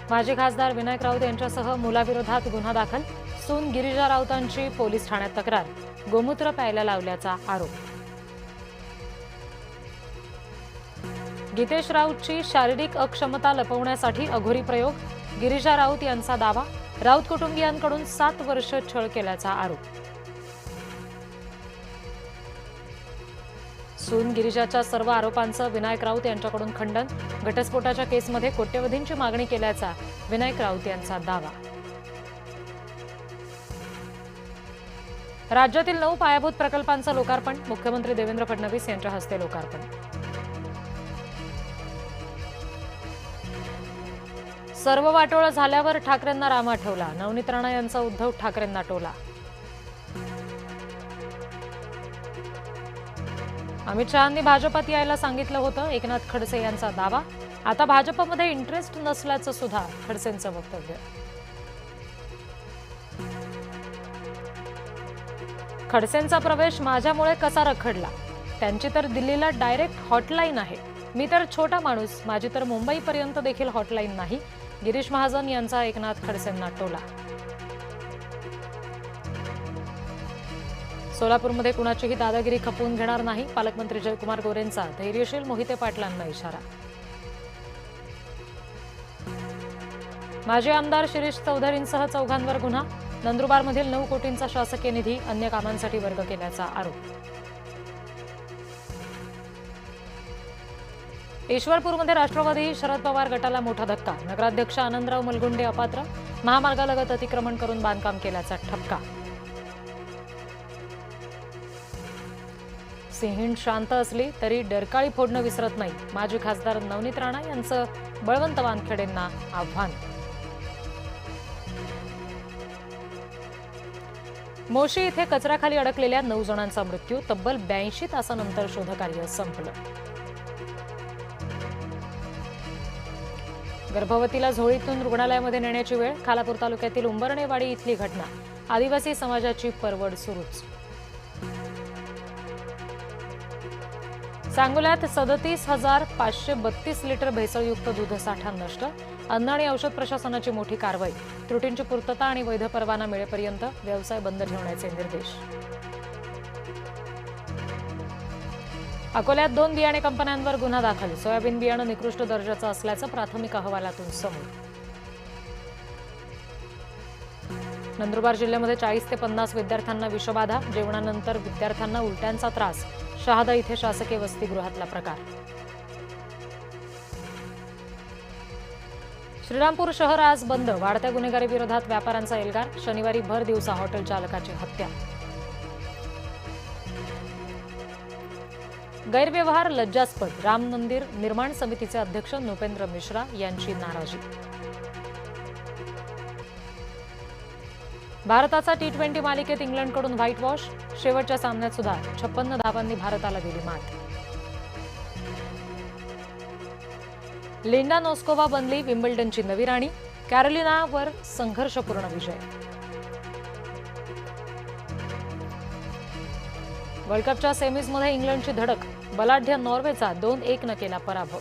माजी खासदार विनायक राऊत यांच्यासह मुलाविरोधात गुन्हा दाखल. सून गिरिजा राऊतांची पोलीस ठाण्यात तक्रार. गोमूत्र प्यायला लावल्याचा आरोप. गीतेश राऊतची शारीरिक अक्षमता लपवण्यासाठी अघोरी प्रयोग. गिरिजा राऊत यांचा दावा. राऊत कुटुंबियांकडून 7 वर्ष छळ केल्याचा आरोप. सून गिरिजाच्या सर्व आरोपांचं विनायक राऊत यांच्याकडून खंडन. घटस्फोटाच्या केसमध्ये कोट्यवधींची मागणी केल्याचा विनायक राऊत यांचा दावा. राज्यातील 9 पायाभूत प्रकल्पांचं लोकार्पण. मुख्यमंत्री देवेंद्र फडणवीस यांच्या हस्ते लोकार्पण. सर्व वाटोळं झाल्यावर ठाकरेंना राम आठवला. नवनीत राणा यांचा उद्धव ठाकरेंना टोला. अमित शहांनी भाजपात यायला सांगितलं होतं. एकनाथ खडसे यांचा दावा. आता भाजपमध्ये इंटरेस्ट नसल्याचं सुद्धा खडसेंचं वक्तव्य. खडसेंचा प्रवेश माझ्यामुळे कसा रखडला. त्यांची तर दिल्लीला डायरेक्ट हॉटलाईन आहे. मी तर छोटा माणूस. माझी तर मुंबईपर्यंत देखील हॉटलाईन नाही. गिरीश महाजन यांचा एकनाथ खडसेंना टोला. सोलापूरमध्ये कुणाचीही दादागिरी खपवून घेणार नाही. पालकमंत्री जयकुमार गोरेंचा धैर्यशील मोहिते पाटलांना इशारा. माजी आमदार शिरीष चौधरींसह 4 गुन्हा. नंदुरबारमधील 9 कोटींचा शासकीय निधी अन्य कामांसाठी वर्ग केल्याचा आरोप. ईश्वरपूरमध्ये राष्ट्रवादी शरद पवार गटाला मोठा धक्का. नगराध्यक्ष आनंदराव मलगुंडे अपात्र. महामार्गालगत अतिक्रमण करून बांधकाम केल्याचा ठपका. सिंहीण शांत असली तरी डरकाळी फोडणं विसरत नाही. माजी खासदार नवनीत राणा यांचं बळवंत वानखेडेंना आव्हान. मोशी इथे कचऱ्याखाली अडकलेल्या 9 जणांचा मृत्यू. तब्बल 82 तासानंतर शोधकार्य संपलं. गर्भवतीला झोळीतून रुग्णालयामध्ये नेण्याची वेळ. खालापूर तालुक्यातील उंबरणेवाडी इथली घटना. आदिवासी समाजाची परवड सुरूच. सांगोल्यात 37,532 लिटर भेसळयुक्त दूध साठा नष्ट. अन्न आणि औषध प्रशासनाची मोठी कारवाई. त्रुटींची पूर्तता आणि वैध परवाना मिळेपर्यंत व्यवसाय बंद ठेवण्याचे निर्देश. अकोल्यात 2 बियाणे कंपन्यांवर गुन्हा दाखल. सोयाबीन बियाणं निकृष्ट दर्जाचं असल्याचं प्राथमिक अहवालातून समोर. नंदुरबार जिल्ह्यामध्ये 40 ते 50 विद्यार्थ्यांना विषबाधा. जेवणानंतर विद्यार्थ्यांना उलट्यांचा त्रास. शहादा इथे शासकीय वसतिगृहातला प्रकार. श्रीरामपूर शहर आज बंद. वाढत्या गुन्हेगारी विरोधात व्यापाऱ्यांचा एल्गार. शनिवारी भर दिवसा हॉटेल चालकाची हत्या. गैरव्यवहार लज्जास्पद. राम मंदिर निर्माण समितीचे अध्यक्ष नृपेंद्र मिश्रा यांची नाराजी. भारताचा T20 मालिकेत इंग्लंडकडून व्हाईट वॉश. शेवटच्या सामन्यात सुद्धा 56 धावांनी भारताला दिली मात. लिंडा नोस्कोवा बनली विम्बल्डनची नवी राणी. कॅरोलिनावर संघर्षपूर्ण विजय. वर्ल्ड कपच्या सेमीजमध्ये इंग्लंडची धडक. बलाढ्य नॉर्वेचा 2-1 न केला पराभव.